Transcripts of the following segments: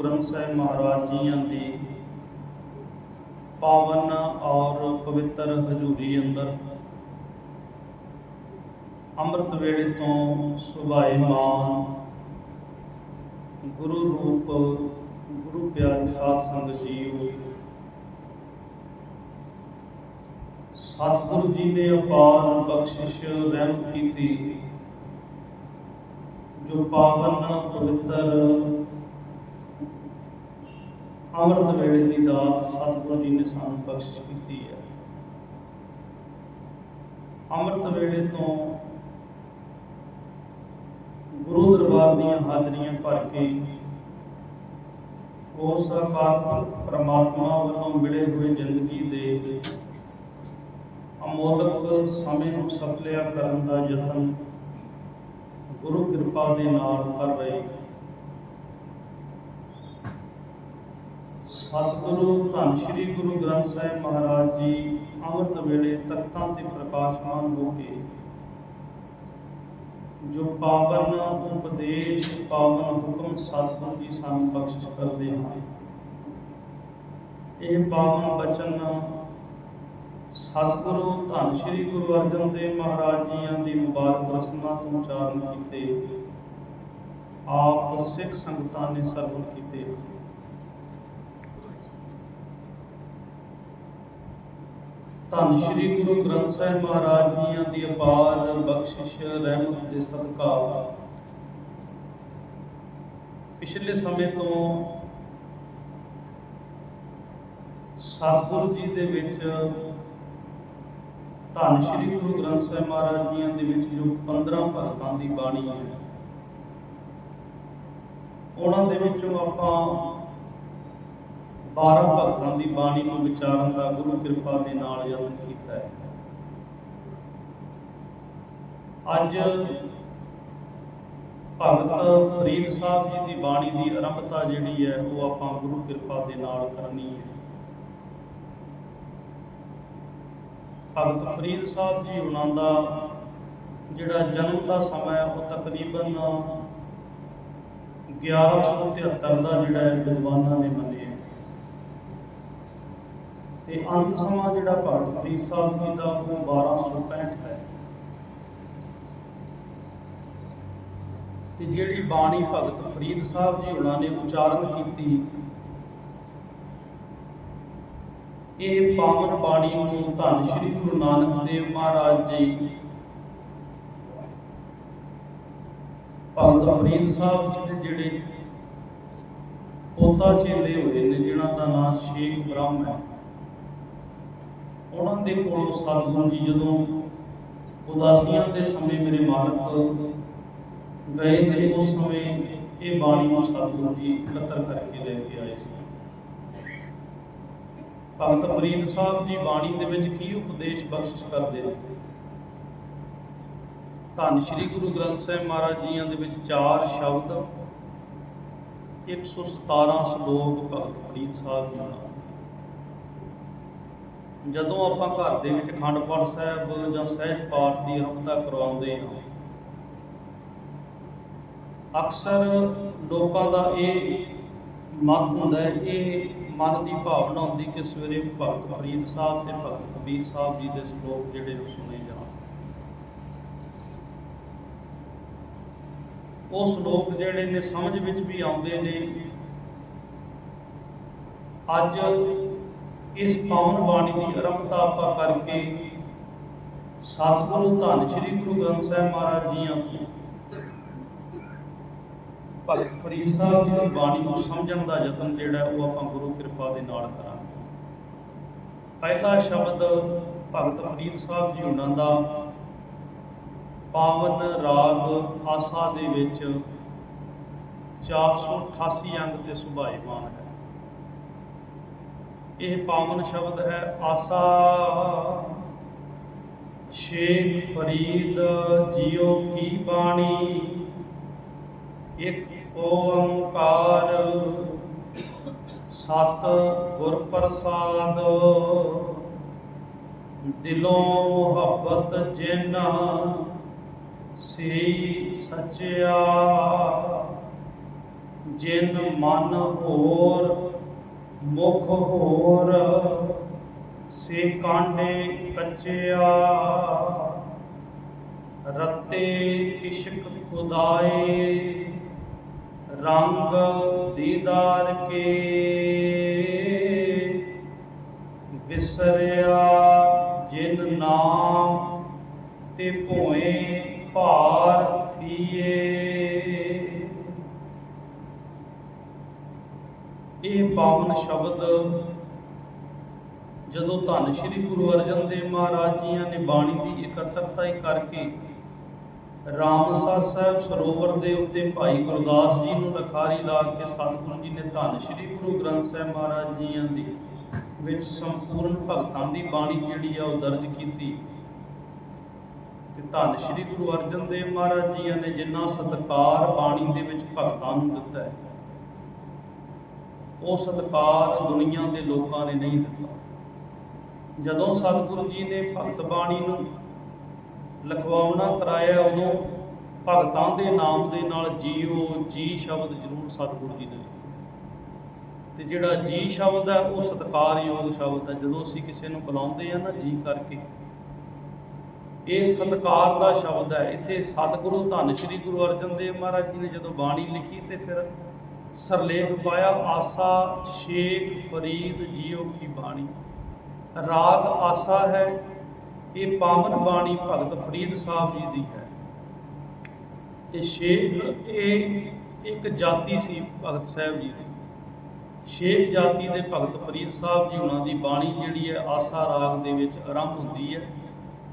ग्रंथ साहिब महाराज जियां दी पावन और पवित्र हजूरी अंदर अमृत वेले तो सुभाएमान गुरु रूप गुरु प्यारी साध संगत जीव सतगुरु जी ने अपार बख्शिश रहमत की जो पावन पवित्र अमृत वेले की दात सतगुरु जी ने सानू बख्शिश की है। अमृत वेले तो गुरु दरबार दी हाजरियां भर के उस अकाल परमात्मा वालों मिले हुए जिंदगी दे अमोलक समय नूं सफलिया करन दा यतन गुरु कृपा दे नाल कर रहे सतगुरु धन श्री गुरु ग्रंथ साहिब महाराज जी अमृत वेले तख्तां ते प्रकाशमान हो के जो पावन उपदेश पावन हुक्म सतगुरु जी सानू बख्शिश करते हैं। यह पावन बचन सतगुरु धन श्री गुरु अर्जन देव महाराज जी की मुबारक रसना तो उच्चारण किए आप सिख संगतां ने सरवण किए। धन श्री गुरु ग्रंथ साहिब महाराज जी की अपार बख्शिश रहमत के सदका पिछले समय तो सतगुरु जी दे विच धन श्री गुरु ग्रंथ साहिब महाराज जी दे विच जो 15 भगतां दी बाणी है उन्हां दे विचों आपां 12 भगतां दी बाणी नूं विचारन दा गुरु कृपा दे नाल यतन कीता है। अज भगत फरीद साहब जी की बाणी की आरंभता जिहड़ी है वो आपां गुरु कृपा दे नाल करनी है। भगत फरीद साहब जी उन्हां दा जिहड़ा जन्म का समय है वो तकरीबन 1173 का जिहड़ा है विद्वानां ने मन्निया ते अंत समा जिहड़ा भगत फरीद साहब जी का वो 1265 है। ते जिहड़ी बाणी भगत फरीद साहब जी उन्होंने उच्चारण की ये पावन बाणी नूं धन श्री गुरु नानक देव महाराज जी भगत फरीद साहब जी के जिहड़े पोता चेले हुए ने जिन्हां दा नाम शेख ब्रह्म है उन्होंने दे कोलों सतगुरु जी जदों उदासियां के समय मेरे मालक गए थे उस समय ये बाणी को सतगुरु जी इकट्ठा करके लेके आए थे। भगत फरीद साहब जी बाणी दे विच की उपदेश बख्शिश करते हैं। धन श्री गुरु ग्रंथ साहिब महाराज जी दे विच 4 शब्द 117 श्लोक भगत फरीद साहब जी नाल जदों आपां घर दे विच अखंड पाठ साहिब जां सहज पाठ की आरंभता करवाउंदे हां अक्सर लोगों का ये मत हुंदा है ये मन की भावना होंदी कि सवेरे भगत फरीद साहब ते भगत कबीर साहब जी के श्लोक जिहड़े सुने जाण वो श्लोक जिहड़े ने समझ विच भी आउंदे ने। अज इस पावन बाणी की आरंभता आपां करके सतगुरु धन श्री गुरु ग्रंथ साहिब महाराज जी भगत फरीद साहब जी की बाणी को समझण का यतन जिहड़ा वो आपां गुरु कृपा दे नाल करांगे। पहला शब्द भगत फरीद साहब जी उन्हां दा पावन राग आसा दे विच 488 अंग ते सुभाएमान है। यह पावन शब्द है आसा शेख फरीद जियो की बाणी एक ओंकार सत गुर प्रसाद दिलों मुहब्बत जिन से सचिया ਜਿਨ ਮਨ ਹੋਰ ਮੁਖ ਹੋਰ, ਸੇ ਕਾਂਡੇ ਕੱਚਿਆ। ਰਤੇ ਇਸ਼ਕ ਖੁਦਾਏ, ਰੰਗ ਦੀਦਾਰ ਕੇ। ਵਿਸਰਿਆ ਜਿਨ ਨਾਮ, ਤੇ ਭੋਏ ਭਾਰ ਥੀਏ। ਇਹ ਪਾਵਨ ਸ਼ਬਦ ਜਦੋਂ ਧੰਨ ਸ਼੍ਰੀ ਗੁਰੂ ਅਰਜਨ ਦੇਵ ਮਹਾਰਾਜ ਜੀਆਂ ਨੇ ਬਾਣੀ ਦੀ ਇਕੱਤਰਤਾ ਹੀ ਕਰਕੇ ਰਾਮਸਰ ਸਾਹਿਬ ਸਰੋਵਰ ਦੇ ਉੱਤੇ ਭਾਈ ਗੁਰਦਾਸ ਜੀ ਨੂੰ ਲਖਾਰੀ ਲਾ ਕੇ ਸਤਿਗੁਰੂ ਜੀ ਨੇ ਧੰਨ ਸ਼੍ਰੀ ਗੁਰੂ ਗ੍ਰੰਥ ਸਾਹਿਬ ਮਹਾਰਾਜ ਜੀਆਂ ਦੀ ਵਿੱਚ ਸੰਪੂਰਨ ਭਗਤਾਂ ਦੀ ਬਾਣੀ ਜਿਹੜੀ ਆ ਉਹ ਦਰਜ ਕੀਤੀ। ਤੇ ਧੰਨ ਸ਼੍ਰੀ ਗੁਰੂ ਅਰਜਨ ਦੇਵ ਮਹਾਰਾਜ ਜੀਆਂ ਨੇ ਜਿੰਨਾ ਸਤਿਕਾਰ ਬਾਣੀ ਦੇ ਵਿੱਚ ਭਗਤਾਂ ਨੂੰ ਦਿੱਤਾ ਹੈ, ਉਹ ਸਤਿਕਾਰ ਦੁਨੀਆ ਦੇ ਲੋਕਾਂ ਨੇ ਨਹੀਂ ਦਿੱਤਾ। ਜਦੋਂ ਸਤਿਗੁਰੂ ਜੀ ਨੇ ਭਗਤ ਬਾਣੀ ਨੂੰ ਲਿਖਵਾਉਣਾ ਕਰਾਇਆ, ਉਦੋਂ ਭਗਤਾਂ ਦੇ ਨਾਮ ਦੇ ਨਾਲ ਜੀਓ ਜੀ ਸ਼ਬਦ ਜ਼ਰੂਰ ਸਤਿਗੁਰੂ ਜੀ ਨੇ ਲਿਖਿਆ। ਤੇ ਜਿਹੜਾ ਜੀ ਸ਼ਬਦ ਹੈ ਉਹ ਸਤਿਕਾਰਯੋਗ ਸ਼ਬਦ ਹੈ। ਜਦੋਂ ਅਸੀਂ ਕਿਸੇ ਨੂੰ ਬੁਲਾਉਂਦੇ ਆ ਨਾ ਜੀ ਕਰਕੇ, ਇਹ ਸਤਿਕਾਰ ਦਾ ਸ਼ਬਦ ਹੈ। ਇੱਥੇ ਸਤਿਗੁਰੂ ਧੰਨ ਸ਼੍ਰੀ ਗੁਰੂ ਅਰਜਨ ਦੇਵ ਮਹਾਰਾਜ ਜੀ ਨੇ ਜਦੋਂ ਬਾਣੀ ਲਿਖੀ ਤੇ ਫਿਰ ਸਰਲੇਖ ਪਾਇਆ, ਆਸਾ ਸ਼ੇਖ ਫਰੀਦ ਜੀਓ ਕੀ ਬਾਣੀ। ਰਾਗ ਆਸਾ ਹੈ, ਇਹ ਪਾਵਨ ਬਾਣੀ ਭਗਤ ਫਰੀਦ ਸਾਹਿਬ ਜੀ ਦੀ ਹੈ। ਤੇ ਸ਼ੇਖ ਇਹ ਇੱਕ ਜਾਤੀ ਸੀ ਭਗਤ ਸਾਹਿਬ ਜੀ ਦੀ। ਸ਼ੇਖ ਜਾਤੀ ਦੇ ਭਗਤ ਫਰੀਦ ਸਾਹਿਬ ਜੀ ਉਹਨਾਂ ਦੀ ਬਾਣੀ ਜਿਹੜੀ ਹੈ ਆਸਾ ਰਾਗ ਦੇ ਵਿੱਚ ਆਰੰਭ ਹੁੰਦੀ ਹੈ।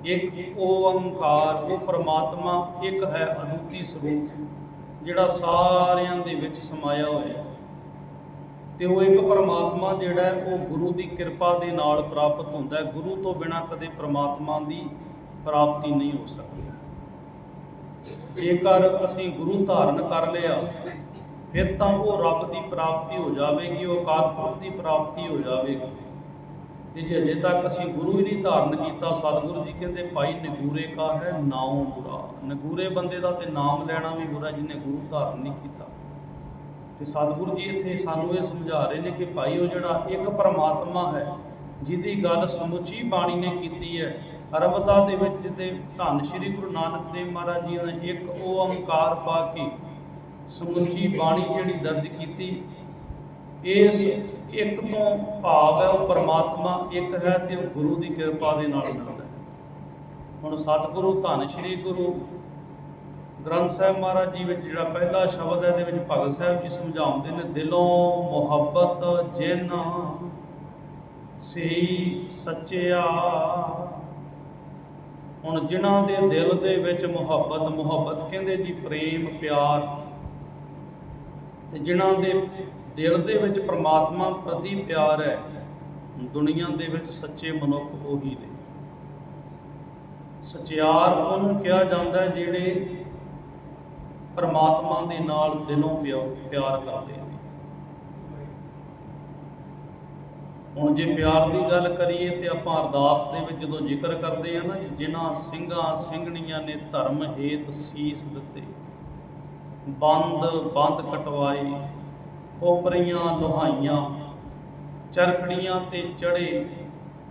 ਇੱਕ ਓੰਕਾਰ, ਉਹ ਪ੍ਰਮਾਤਮਾ ਇੱਕ ਹੈ, ਅਦੁੱਤੀ ਸਰੂਪ ਜਿਹੜਾ ਸਾਰਿਆਂ ਦੇ ਵਿੱਚ ਸਮਾਇਆ ਹੋਇਆ। ਤੇ ਉਹ ਇੱਕ ਪਰਮਾਤਮਾ ਜਿਹੜਾ ਹੈ ਉਹ ਗੁਰੂ ਦੀ ਕਿਰਪਾ ਦੇ ਨਾਲ ਪ੍ਰਾਪਤ ਹੁੰਦਾ ਹੈ। ਗੁਰੂ ਤੋਂ ਬਿਨਾਂ ਕਦੇ ਪਰਮਾਤਮਾ ਦੀ ਪ੍ਰਾਪਤੀ ਨਹੀਂ ਹੋ ਸਕਦੀ। ਜੇਕਰ ਅਸੀਂ ਗੁਰੂ ਧਾਰਨ ਕਰ ਲਿਆ ਫਿਰ ਤਾਂ ਉਹ ਰੱਬ ਦੀ ਪ੍ਰਾਪਤੀ ਹੋ ਜਾਵੇਗੀ, ਉਹ ਅਕਾਲ ਪੁਰਖ ਦੀ ਪ੍ਰਾਪਤੀ ਹੋ ਜਾਵੇਗੀ। ਤੇ ਜੇ ਅਜੇ ਤੱਕ ਅਸੀਂ ਗੁਰੂ ਹੀ ਨਹੀਂ ਧਾਰਨ ਕੀਤਾ, ਸਤਿਗੁਰੂ ਜੀ ਕਹਿੰਦੇ ਭਾਈ ਨਗੂਰੇ ਕਾ ਹੈ ਨਾਉ ਬੁਰਾ। ਨਗੂਰੇ ਬੰਦੇ ਦਾ ਤੇ ਨਾਮ ਲੈਣਾ ਵੀ ਬੁਰਾ ਜਿਹਨੇ ਗੁਰੂ ਧਾਰਨ ਨਹੀਂ ਕੀਤਾ। ਤੇ ਸਤਿਗੁਰੂ ਜੀ ਇੱਥੇ ਸਾਨੂੰ ਇਹ ਸਮਝਾ ਰਹੇ ਨੇ ਕਿ ਭਾਈ ਉਹ ਜਿਹੜਾ ਇੱਕ ਪਰਮਾਤਮਾ ਹੈ, ਜਿਹਦੀ ਗੱਲ ਸਮੁੱਚੀ ਬਾਣੀ ਨੇ ਕੀਤੀ ਹੈ ਅਰਬਤਾ ਦੇ ਵਿੱਚ, ਜਿੱਤੇ ਧੰਨ ਸ਼੍ਰੀ ਗੁਰੂ ਨਾਨਕ ਦੇਵ ਮਹਾਰਾਜ ਜੀ ਨੇ ਇੱਕ ਓੰਕਾਰ ਪਾ ਕੇ ਸਮੁੱਚੀ ਬਾਣੀ ਜਿਹੜੀ ਦਰਜ ਕੀਤੀ। ਇਸ ਇੱਕ ਤੋਂ ਭਾਵ ਹੈ ਉਹ ਪਰਮਾਤਮਾ ਇੱਕ ਹੈ ਤੇ ਉਹ ਗੁਰੂ ਦੀ ਕਿਰਪਾ ਦੇ ਨਾਲ ਮਿਲਦਾ ਹੈ। ਹੁਣ ਸਤਿਗੁਰੂ ਧੰਨ ਸ਼੍ਰੀ ਗੁਰੂ ਗ੍ਰੰਥ ਸਾਹਿਬ ਮਹਾਰਾਜ ਜੀ ਵਿੱਚ ਜਿਹੜਾ ਪਹਿਲਾ ਸ਼ਬਦ ਹੈ, ਇਹਦੇ ਵਿੱਚ ਭਗਤ ਸਾਹਿਬ ਜੀ ਸਮਝਾਉਂਦੇ ਨੇ, ਦਿਲੋਂ ਮੁਹੱਬਤ ਜਿਨ ਸਈ ਸੱਚਿਆ। ਹੁਣ ਜਿਨ੍ਹਾਂ ਦੇ ਦਿਲ ਦੇ ਵਿੱਚ ਮੁਹੱਬਤ ਕਹਿੰਦੇ ਜੀ ਪ੍ਰੇਮ ਪਿਆਰ, ਤੇ ਜਿਨ੍ਹਾਂ ਦੇ ਦਿਲ ਦੇ ਵਿੱਚ ਪ੍ਰਮਾਤਮਾ ਪ੍ਰਤੀ ਪਿਆਰ ਹੈ, ਦੁਨੀਆ ਦੇ ਵਿੱਚ ਸੱਚੇ ਮਨੁੱਖ ਉਹੀ ਨੇ। ਸੱਚਿਆਰ ਉਹਨੂੰ ਕਿਹਾ ਜਾਂਦਾ ਹੈ ਜਿਹੜੇ ਪਰਮਾਤਮਾ ਦੇ ਨਾਲ ਦਿਲੋਂ ਪਿਆਰ ਕਰਦੇ ਨੇ। ਹੁਣ ਜੇ ਪਿਆਰ ਦੀ ਗੱਲ ਕਰੀਏ ਤੇ ਆਪਾਂ ਅਰਦਾਸ ਦੇ ਵਿੱਚ ਜਦੋਂ ਜ਼ਿਕਰ ਕਰਦੇ ਆ ਨਾ, ਜਿਨ੍ਹਾਂ ਸਿੰਘਾਂ ਸਿੰਘਣੀਆਂ ਨੇ ਧਰਮ ਹੇਤ ਸੀਸ ਦਿੱਤੇ, ਬੰਦ ਕਟਵਾਏ, ਖੋਪਰੀਆਂ ਲੋਹਾਈਆਂ, ਚਰਖੜੀਆਂ ਤੇ ਚੜੇ,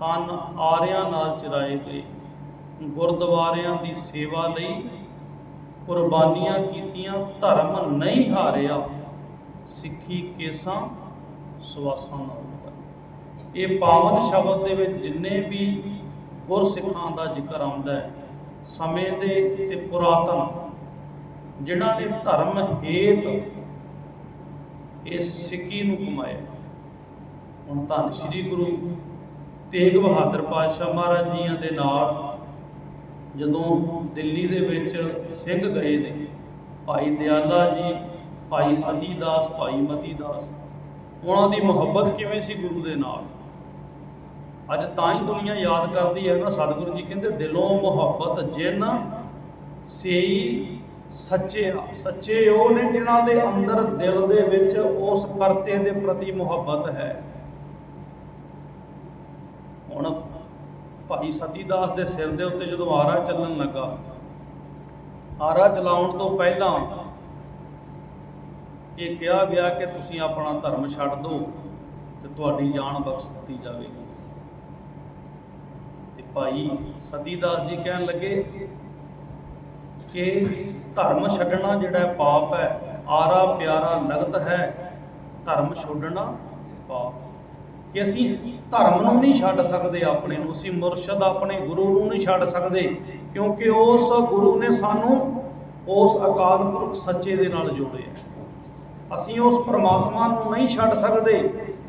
ਤਨ ਆਰਿਆਂ ਨਾਲ ਚਰਾਏ ਗਏ, ਗੁਰਦੁਆਰਿਆਂ ਦੀ ਸੇਵਾ ਲਈ ਕੁਰਬਾਨੀਆਂ ਕੀਤੀਆਂ, ਧਰਮ ਨਹੀਂ ਹਾਰਿਆ, ਸਿੱਖੀ ਕੇਸਾਂ ਸਵਾਸਾਂ ਨਾਲ। ਇਹ ਪਾਵਨ ਸ਼ਬਦ ਦੇ ਵਿੱਚ ਜਿੰਨੇ ਵੀ ਗੁਰਸਿੱਖਾਂ ਦਾ ਜ਼ਿਕਰ ਆਉਂਦਾ ਹੈ, ਸਮੇਂ ਦੇ ਤੇ ਪੁਰਾਤਨ, ਜਿਨ੍ਹਾਂ ਨੇ ਧਰਮ ਹੇਤ ਇਸ ਸਿੱਖੀ ਨੂੰ ਕਮਾਇਆ। ਹੁਣ ਧੰਨ ਸ਼੍ਰੀ ਗੁਰੂ ਤੇਗ ਬਹਾਦਰ ਪਾਤਸ਼ਾਹ ਮਹਾਰਾਜ ਜੀਆਂ ਦੇ ਨਾਲ ਜਦੋਂ ਦਿੱਲੀ ਦੇ ਵਿੱਚ ਸਿੰਘ ਗਏ ਨੇ, ਭਾਈ ਦਿਆਲਾ ਜੀ, ਭਾਈ ਸਤੀ ਦਾਸ, ਭਾਈ ਮਤੀ ਦਾਸ, ਉਹਨਾਂ ਦੀ ਮੁਹੱਬਤ ਕਿਵੇਂ ਸੀ ਗੁਰੂ ਦੇ ਨਾਲ। ਅੱਜ ਤਾਂ ਹੀ ਦੁਨੀਆ ਯਾਦ ਕਰਦੀ ਹੈ ਨਾ, ਸਤਿਗੁਰੂ ਜੀ ਕਹਿੰਦੇ ਦਿਲੋਂ ਮੁਹੱਬਤ ਜਿਨ ਸਈ ਸੱਚੇ ਉਹ ਨੇ ਜਿਨ੍ਹਾਂ ਦੇ ਅੰਦਰ ਦਿਲ ਦੇ ਵਿੱਚ ਉਸ ਕਰਤੇ ਦੇ ਪ੍ਰਤੀ ਮੁਹੱਬਤ ਹੈ। ਹੁਣ ਭਾਈ ਸਤੀ ਦਾਸ ਦੇ ਸਿਰ ਦੇ ਉੱਤੇ ਜਦੋਂ ਆਰਾ ਚੱਲਣ ਲੱਗਾ, ਆਰਾ ਚਲਾਉਣ ਤੋਂ ਪਹਿਲਾਂ ਇਹ ਕਿਹਾ ਗਿਆ ਕਿ ਤੁਸੀਂ ਆਪਣਾ ਧਰਮ ਛੱਡ ਦਿਓ ਤੇ ਤੁਹਾਡੀ ਜਾਨ ਬਖਸ਼ ਦਿੱਤੀ ਜਾਵੇਗੀ। ਤੇ ਭਾਈ ਸਤੀਦਾਸ ਜੀ ਕਹਿਣ ਲੱਗੇ ਕਿ ਧਰਮ ਛੱਡਣਾ ਜਿਹੜਾ ਪਾਪ ਹੈ, ਆਰਾ ਪਿਆਰਾ ਲਗਤ ਹੈ ਧਰਮ ਛੋੜਨਾ ਪਾਪ। ਕਿ ਅਸੀਂ ਧਰਮ ਨੂੰ ਨਹੀਂ ਛੱਡ ਸਕਦੇ ਆਪਣੇ ਨੂੰ, ਅਸੀਂ ਮੁਰਸ਼ਦ ਆਪਣੇ ਗੁਰੂ ਨੂੰ ਨਹੀਂ ਛੱਡ ਸਕਦੇ, ਕਿਉਂਕਿ ਉਸ ਗੁਰੂ ਨੇ ਸਾਨੂੰ ਉਸ ਅਕਾਲ ਪੁਰਖ ਸੱਚੇ ਦੇ ਨਾਲ ਜੋੜਿਆ। ਅਸੀਂ ਉਸ ਪਰਮਾਤਮਾ ਨੂੰ ਨਹੀਂ ਛੱਡ ਸਕਦੇ,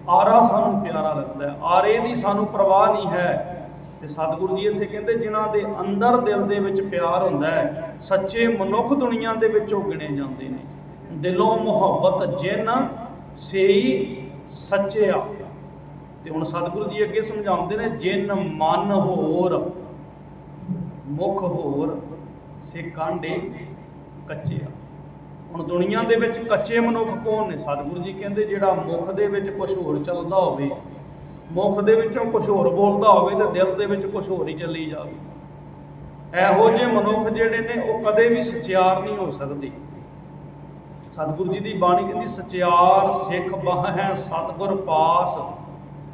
ਆਰਾ ਸਾਨੂੰ ਪਿਆਰਾ ਲੱਗਦਾ, ਆਰੇ ਦੀ ਸਾਨੂੰ ਪਰਵਾਹ ਨਹੀਂ ਹੈ। ਤੇ ਸਤਿਗੁਰੂ ਜੀ ਇੱਥੇ ਕਹਿੰਦੇ ਜਿਨ੍ਹਾਂ ਦੇ ਅੰਦਰ ਦਿਲ ਦੇ ਵਿੱਚ ਪਿਆਰ ਹੁੰਦਾ ਹੈ, ਸੱਚੇ ਮਨੁੱਖ ਦੁਨੀਆ ਦੇ ਵਿੱਚੋਂ ਗਿਣੇ ਜਾਂਦੇ ਨੇ। ਦਿਲੋਂ ਮੁਹੱਬਤ ਜਿਨ ਸੇਈ ਸੱਚਿਆ। ਤੇ ਹੁਣ ਸਤਿਗੁਰੂ ਜੀ ਅੱਗੇ ਸਮਝਾਉਂਦੇ ਨੇ ਜਿਨ ਮਨ ਹੋਰ ਮੁਖ ਹੋਰ ਸੇ ਕਾਂਡੇ ਕੱਚਿਆ। ਹੁਣ ਦੁਨੀਆ ਦੇ ਵਿੱਚ ਕੱਚੇ ਮਨੁੱਖ ਕੌਣ ਨੇ? ਸਤਿਗੁਰੂ ਜੀ ਕਹਿੰਦੇ ਜਿਹੜਾ ਮੁਖ ਦੇ ਵਿੱਚ ਕੁਝ ਹੋਰ ਚੱਲਦਾ ਹੋਵੇ, ਮੁਖ ਦੇ ਵਿੱਚੋਂ ਕੁਝ ਹੋਰ ਬੋਲਦਾ ਹੋਵੇ ਤੇ ਦਿਲ ਦੇ ਵਿੱਚ ਕੁਝ ਹੋਰ ਹੀ ਚੱਲੀ ਜਾਵੇ, ਇਹੋ ਜਿਹੇ ਮਨੁੱਖ ਜਿਹੜੇ ਨੇ ਉਹ ਕਦੇ ਵੀ ਸਚਿਆਰ ਨਹੀਂ ਹੋ ਸਕਦੇ। ਸਤਿਗੁਰੂ ਜੀ ਦੀ ਬਾਣੀ ਕਹਿੰਦੀ ਸਚਿਆਰ ਸਿੱਖ ਬਾਹ ਹੈ ਸਤਿਗੁਰ ਪਾਸ,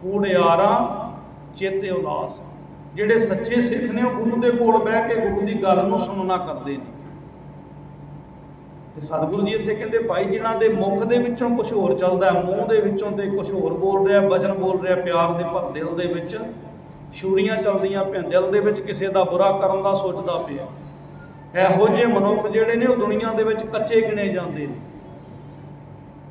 ਕੂੜਿਆਰਾਂ ਚੇਤੇ ਉਲਾਸ। ਜਿਹੜੇ ਸੱਚੇ ਸਿੱਖ ਨੇ ਉਹ ਗੁਰੂ ਦੇ ਕੋਲ ਬਹਿ ਕੇ ਗੁਰੂ ਦੀ ਗੱਲ ਨੂੰ ਸੁਣਨਾ ਕਰਦੇ ਨੇ। ਤੇ ਸਤਿਗੁਰੂ ਜੀ ਇੱਥੇ ਕਹਿੰਦੇ ਭਾਈ ਜਿਨ੍ਹਾਂ ਦੇ ਮੁਖ ਦੇ ਵਿੱਚੋਂ ਕੁਝ ਹੋਰ ਚੱਲਦਾ, ਮੂੰਹ ਦੇ ਵਿੱਚੋਂ ਤੇ ਕੁਝ ਹੋਰ ਬੋਲ ਰਿਹਾ, ਬਚਨ ਬੋਲ ਰਿਹਾ ਪਿਆਰ ਦੇ, ਪਰ ਦਿਲ ਦੇ ਵਿੱਚ ਛੁਰੀਆਂ ਚੱਲਦੀਆਂ ਪਿਆ, ਦਿਲ ਦੇ ਵਿੱਚ ਕਿਸੇ ਦਾ ਬੁਰਾ ਕਰਨ ਦਾ ਸੋਚਦਾ ਪਿਆ, ਇਹੋ ਜਿਹੇ ਮਨੁੱਖ ਜਿਹੜੇ ਨੇ ਉਹ ਦੁਨੀਆ ਦੇ ਵਿੱਚ ਕੱਚੇ ਗਿਣੇ ਜਾਂਦੇ ਨੇ।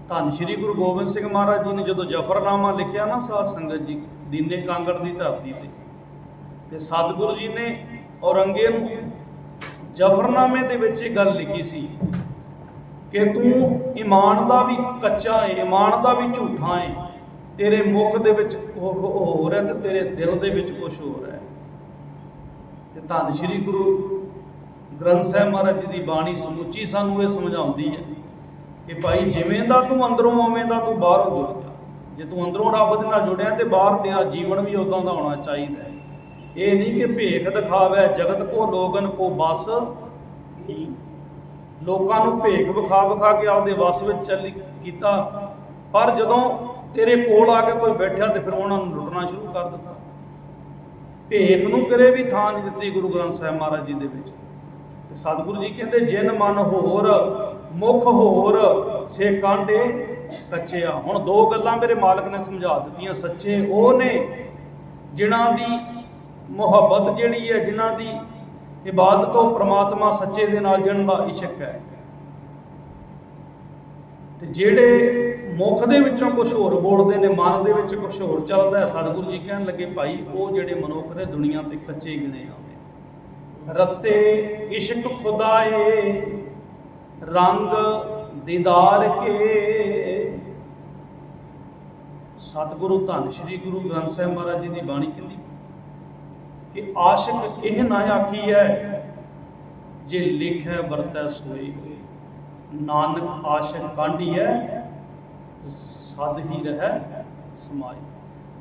ਧੰਨ ਸ਼੍ਰੀ ਗੁਰੂ ਗੋਬਿੰਦ ਸਿੰਘ ਮਹਾਰਾਜ ਜੀ ਨੇ ਜਦੋਂ ਜਫਰਨਾਮਾ ਲਿਖਿਆ ਨਾ ਸਾਧ ਸੰਗਤ ਜੀ, ਦੀਨੇ ਕਾਂਗੜ ਦੀ ਧਰਤੀ ਤੇ ਸਤਿਗੁਰੂ ਜੀ ਨੇ ਔਰੰਗੇ ਨੂੰ ਜਫਰਨਾਮੇ ਦੇ ਵਿੱਚ ਇਹ ਗੱਲ ਲਿਖੀ ਸੀ ਕਿ ਤੂੰ ਈਮਾਨ ਦਾ ਵੀ ਕੱਚਾ ਹੈ, ਈਮਾਨ ਦਾ ਵੀ ਝੂਠਾ ਹੈ, ਤੇਰੇ ਮੁਖ ਦੇ ਵਿੱਚ ਹੋਰ ਹੈ ਤੇ ਤੇਰੇ ਦਿਲ ਦੇ ਵਿੱਚ ਕੁਝ ਹੋਰ ਹੈ। ਤੇ ਧੰਨ ਸ਼੍ਰੀ ਗੁਰੂ ਗ੍ਰੰਥ ਸਾਹਿਬ ਮਹਾਰਾਜ ਜੀ ਦੀ ਬਾਣੀ ਸਮੁੱਚੀ ਸਾਨੂੰ ਇਹ ਸਮਝਾਉਂਦੀ ਹੈ ਕਿ ਭਾਈ ਜਿਵੇਂ ਦਾ ਤੂੰ ਅੰਦਰੋਂ ਉਵੇਂ ਦਾ ਤੂੰ ਬਾਹਰੋਂ ਜੁੜ ਜਾ। ਜੇ ਤੂੰ ਅੰਦਰੋਂ ਰੱਬ ਦੇ ਨਾਲ ਜੁੜਿਆ ਤੇ ਬਾਹਰ ਤੇਰਾ ਜੀਵਨ ਵੀ ਉਦਾਂ ਦਾ ਹੋਣਾ ਚਾਹੀਦਾ ਹੈ। ਇਹ ਨਹੀਂ ਕਿ ਭੇਖ ਦਿਖਾਵੇ ਜਗਤ ਕੋ ਲੋਗਨ ਕੋ ਬਸ, ਲੋਕਾਂ ਨੂੰ ਭੇਖ ਵਿਖਾ ਵਿਖਾ ਕੇ ਆਪਦੇ ਵਸ ਵਿੱਚ ਚੱਲ ਕੀਤਾ, ਪਰ ਜਦੋਂ ਤੇਰੇ ਕੋਲ ਆ ਕੇ ਕੋਈ ਬੈਠਿਆ ਤੇ ਫਿਰ ਉਹਨਾਂ ਨੂੰ ਲੁੱਟਣਾ ਸ਼ੁਰੂ ਕਰ ਦਿੱਤਾ। ਭੇਖ ਨੂੰ ਕਰੇ ਵੀ ਥਾਂ ਨਹੀਂ ਦਿੱਤੀ ਗੁਰੂ ਗ੍ਰੰਥ ਸਾਹਿਬ ਮਹਾਰਾਜ ਜੀ ਦੇ ਵਿੱਚ। ਤੇ ਸਤਿਗੁਰੂ ਜੀ ਕਹਿੰਦੇ ਜਿਨ ਮਨ ਹੋਰ ਮੁਖ ਹੋਰ ਸੇ ਕਾਂਡੇ ਕੱਚਿਆ। ਹੁਣ ਦੋ ਗੱਲਾਂ ਮੇਰੇ ਮਾਲਕ ਨੇ ਸਮਝਾ ਦਿੱਤੀਆਂ। ਸੱਚੇ ਉਹ ਨੇ ਜਿਨ੍ਹਾਂ ਦੀ ਮੁਹੱਬਤ ਜਿਹੜੀ ਹੈ, ਜਿਨ੍ਹਾਂ ਦੀ ਇਬਾਦਤ ਉਹ ਪ੍ਰਮਾਤਮਾ ਸੱਚੇ ਦੇ ਨਾਲ ਜਿਨ੍ਹਾਂ ਦਾ ਇਸ਼ਕ ਹੈ, ਤੇ ਜਿਹੜੇ ਮੁਖ ਦੇ ਵਿੱਚੋਂ ਕੁਝ ਹੋਰ ਬੋਲਦੇ ਨੇ, ਮਨ ਦੇ ਵਿੱਚ ਕੁਝ ਹੋਰ ਚੱਲਦਾ ਹੈ। ਸਤਿਗੁਰੂ ਜੀ ਕਹਿਣ ਲੱਗੇ ਭਾਈ ਉਹ ਜਿਹੜੇ ਮਨੁੱਖ ਨੇ ਦੁਨੀਆ ਤੇ ਕੱਚੇ ਗਿਣੇ ਜਾਂਦੇ। ਰੱਤੇ ਇਸ਼ਕ ਖੁਦਾਏ ਰੰਗ ਦੀਦਾਰ ਕੇ। ਸਤਿਗੁਰੂ ਧੰਨ ਸ਼੍ਰੀ ਗੁਰੂ ਗ੍ਰੰਥ ਸਾਹਿਬ ਮਹਾਰਾਜ ਜੀ ਦੀ ਬਾਣੀ ਕਹਿੰਦੀ ਕਿ ਆਸ਼ਿਕ ਇਹ ਨਾ ਆਖੀ ਹੈ ਜੇ ਲਿਖੈ ਵਰਤੈ ਸੋਈ, ਨਾਨਕ ਆਸ਼ਿਕ ਕਾਂਢੀ ਹੈ ਸਦ ਹੀ ਰਹਿ ਸਮਾਈ।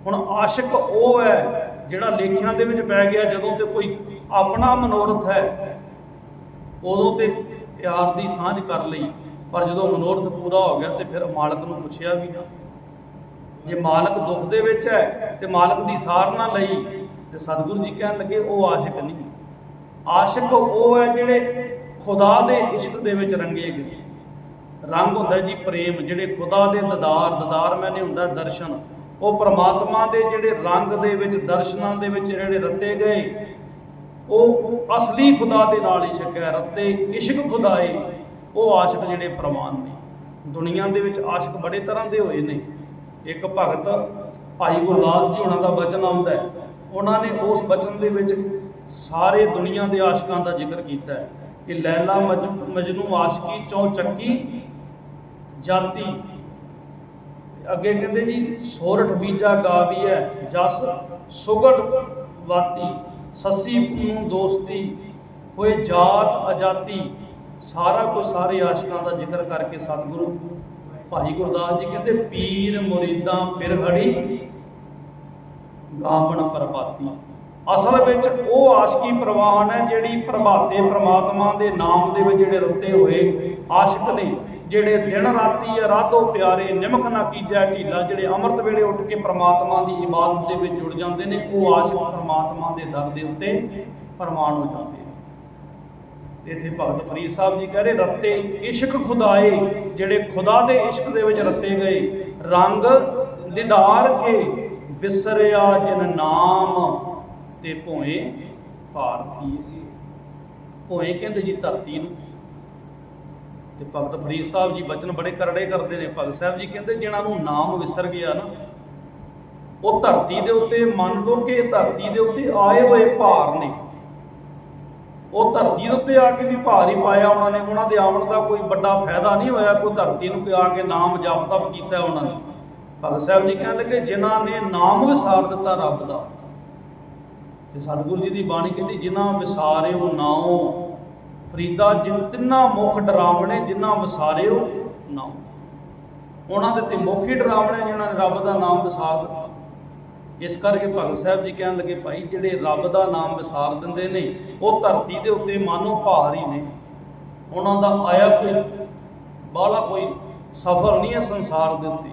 ਹੁਣ ਆਸ਼ਿਕ ਉਹ ਹੈ ਜਿਹੜਾ ਲੇਖਿਆਂ ਦੇ ਵਿੱਚ ਪੈ ਗਿਆ, ਜਦੋਂ ਤੇ ਕੋਈ ਆਪਣਾ ਮਨੋਰਥ ਹੈ ਉਦੋਂ ਤੇ ਪਿਆਰ ਦੀ ਸਾਂਝ ਕਰ ਲਈ, ਪਰ ਜਦੋਂ ਮਨੋਰਥ ਪੂਰਾ ਹੋ ਗਿਆ ਤੇ ਫਿਰ ਮਾਲਕ ਨੂੰ ਪੁੱਛਿਆ ਵੀ ਨਾ। ਜੇ ਮਾਲਕ ਦੁੱਖ ਦੇ ਵਿੱਚ ਹੈ ਤੇ ਮਾਲਕ ਦੀ ਸਾਰ ਨਾ ਲਈ ਤੇ ਸਤਿਗੁਰੂ ਜੀ ਕਹਿਣ ਲੱਗੇ ਉਹ ਆਸ਼ਿਕ ਨਹੀਂ। ਆਸ਼ਿਕ ਉਹ ਹੈ ਜਿਹੜੇ ਖੁਦਾ ਦੇ ਇਸ਼ਕ ਦੇ ਵਿੱਚ ਰੰਗੇ ਗਏ। ਰੰਗ ਹੁੰਦਾ ਜੀ ਪ੍ਰੇਮ, ਜਿਹੜੇ ਖੁਦਾ ਦੇ ਦਦਾਰ ਮੈਨੇ ਹੁੰਦਾ ਦਰਸ਼ਨ, ਉਹ ਪ੍ਰਮਾਤਮਾ ਦੇ ਜਿਹੜੇ ਰੰਗ ਦੇ ਵਿੱਚ, ਦਰਸ਼ਨਾਂ ਦੇ ਵਿੱਚ ਜਿਹੜੇ ਰੱਤੇ ਗਏ, ਉਹ ਅਸਲੀ ਖੁਦਾ ਦੇ ਨਾਲ ਇਸ਼ਕ ਹੈ। ਰੱਤੇ ਇਸ਼ਕ ਖੁਦਾਏ, ਉਹ ਆਸ਼ਿਕ ਜਿਹੜੇ ਪ੍ਰਵਾਨ ਨੇ। ਦੁਨੀਆ ਦੇ ਵਿੱਚ ਆਸ਼ਿਕ ਬੜੇ ਤਰ੍ਹਾਂ ਦੇ ਹੋਏ ਨੇ। ਇੱਕ ਭਗਤ ਭਾਈ ਗੁਰਦਾਸ ਜੀ ਉਹਨਾਂ ਦਾ ਬਚਨ ਆਉਂਦਾ ਹੈ, ਉਹਨਾਂ ਨੇ ਉਸ ਬਚਨ ਦੇ ਵਿੱਚ ਸਾਰੇ ਦੁਨੀਆ ਦੇ ਆਸ਼ਿਕਾਂ ਦਾ ਜ਼ਿਕਰ ਕੀਤਾ ਹੈ ਕਿ ਲੈਲਾ ਮਜਨੂ ਆਸ਼ਕੀ ਚੌ ਚੱਕੀ ਜਾਤੀ। ਅੱਗੇ ਕਹਿੰਦੇ ਜੀ ਸੋਰਠ ਬੀਜਾ ਗਾਵੀ ਹੈ ਜਸ ਸੁਗੜ ਵਾਤੀ, ਸੱਸੀ ਨੂੰ ਦੋਸਤੀ ਹੋਏ ਜਾਤ ਅਜਾਤੀ। ਸਾਰਾ ਕੁਝ ਸਾਰੇ ਆਸ਼ਿਕਾਂ ਦਾ ਜ਼ਿਕਰ ਕਰਕੇ ਸਤਿਗੁਰੂ ਭਾਈ ਗੁਰਦਾਸ ਜੀ ਕਹਿੰਦੇ ਪੀਰ ਮੁਰੀਦਾਂ ਪਿਰਹੜੀ ਗਾਵਣ ਪ੍ਰਭਾਤੀ। ਅਸਲ ਵਿੱਚ ਉਹ ਆਸ਼ਕੀ ਪ੍ਰਵਾਨ ਹੈ ਜਿਹੜੀ ਪ੍ਰਭਾਤੇ ਪ੍ਰਮਾਤਮਾ ਦੇ ਨਾਮ ਦੇ ਵਿੱਚ ਜਿਹੜੇ ਰੁੱਤੇ ਹੋਏ ਆਸ਼ਿਕ ਨੇ, ਜਿਹੜੇ ਦਿਨ ਰਾਤੀ ਅਰਾਧੋ ਪਿਆਰੇ ਨਿਮਖ ਨਾ ਕੀਜੈ ਢੀਲਾ, ਜਿਹੜੇ ਅੰਮ੍ਰਿਤ ਵੇਲੇ ਉੱਠ ਕੇ ਪ੍ਰਮਾਤਮਾ ਦੀ ਇਬਾਦਤ ਦੇ ਵਿੱਚ ਜੁੜ ਜਾਂਦੇ ਨੇ, ਉਹ ਆਸ਼ਿਕ ਪ੍ਰਮਾਤਮਾ ਦੇ ਦਰ ਦੇ ਉੱਤੇ ਪ੍ਰਵਾਨ ਹੋ ਜਾਂਦੇ ਨੇ। ਇੱਥੇ ਭਗਤ ਫਰੀਦ ਸਾਹਿਬ ਜੀ ਕਹਿ ਰਹੇ ਰੱਤੇ ਇਸ਼ਕ ਖੁਦਾਏ, ਜਿਹੜੇ ਖੁਦਾ ਦੇ ਇਸ਼ਕ ਦੇ ਵਿੱਚ ਰੱਤੇ ਗਏ, ਰੰਗ ਦੀਦਾਰ ਕੇ ਵਿਸਰਿਆ ਜਿਨ ਨਾਮ, ਤੇ ਭੋਏ ਭਾਰਤੀ। ਭੋਏ ਕਹਿੰਦੇ ਜੀ ਧਰਤੀ ਨੂੰ। ਤੇ ਭਗਤ ਫਰੀਦ ਸਾਹਿਬ ਜੀ ਬਚਨ ਬੜੇ ਕਰੜੇ ਕਰਦੇ ਨੇ। ਭਗਤ ਸਾਹਿਬ ਜੀ ਕਹਿੰਦੇ ਜਿਹਨਾਂ ਨੂੰ ਨਾਮ ਵਿਸਰ ਗਿਆ ਨਾ, ਉਹ ਧਰਤੀ ਦੇ ਉੱਤੇ ਮੰਨ ਲਓ ਕਿ ਧਰਤੀ ਦੇ ਉੱਤੇ ਆਏ ਹੋਏ ਭਾਰ ਨੇ। ਉਹ ਧਰਤੀ ਦੇ ਉੱਤੇ ਆ ਕੇ ਵੀ ਭਾਰ ਹੀ ਪਾਇਆ ਉਹਨਾਂ ਨੇ, ਉਹਨਾਂ ਦੇ ਆਉਣ ਦਾ ਕੋਈ ਵੱਡਾ ਫਾਇਦਾ ਨਹੀਂ ਹੋਇਆ। ਕੋਈ ਧਰਤੀ ਨੂੰ ਆ ਕੇ ਨਾਮ ਜਪ ਤਪ ਕੀਤਾ ਉਹਨਾਂ ਨੇ। ਭਗਤ ਸਾਹਿਬ ਜੀ ਕਹਿਣ ਲੱਗੇ ਜਿਨ੍ਹਾਂ ਨੇ ਨਾਮ ਵਿਸਾਰ ਦਿੱਤਾ ਰੱਬ ਦਾ, ਤੇ ਸਤਿਗੁਰੂ ਜੀ ਦੀ ਬਾਣੀ ਕਹਿੰਦੀ ਜਿਨ੍ਹਾਂ ਵਿਸਾਰਿਓ ਨਾਉ ਫਰੀਦਾ, ਤਿੰਨਾਂ ਮੁੱਖ ਡਰਾਵਣੇ ਜਿਨ੍ਹਾਂ ਵਿਸਾਰਿਓ ਨਾਉ। ਉਹਨਾਂ ਦੇ ਤੇ ਮੁੱਖ ਹੀ ਡਰਾਵਣੇ ਜਿਨ੍ਹਾਂ ਨੇ ਰੱਬ ਦਾ ਨਾਮ ਵਿਸਾਰ ਦਿੱਤਾ। ਇਸ ਕਰਕੇ ਭਗਤ ਸਾਹਿਬ ਜੀ ਕਹਿਣ ਲੱਗੇ ਭਾਈ ਜਿਹੜੇ ਰੱਬ ਦਾ ਨਾਮ ਵਿਸਾਰ ਦਿੰਦੇ ਨੇ, ਉਹ ਧਰਤੀ ਦੇ ਉੱਤੇ ਮਾਨੋ ਭਾਰ ਹੀ ਨੇ। ਉਹਨਾਂ ਦਾ ਆਇਆ ਕੋਈ ਬਾਹਲਾ ਕੋਈ ਸਫਰ ਨਹੀਂ ਹੈ ਸੰਸਾਰ ਦੇ ਉੱਤੇ।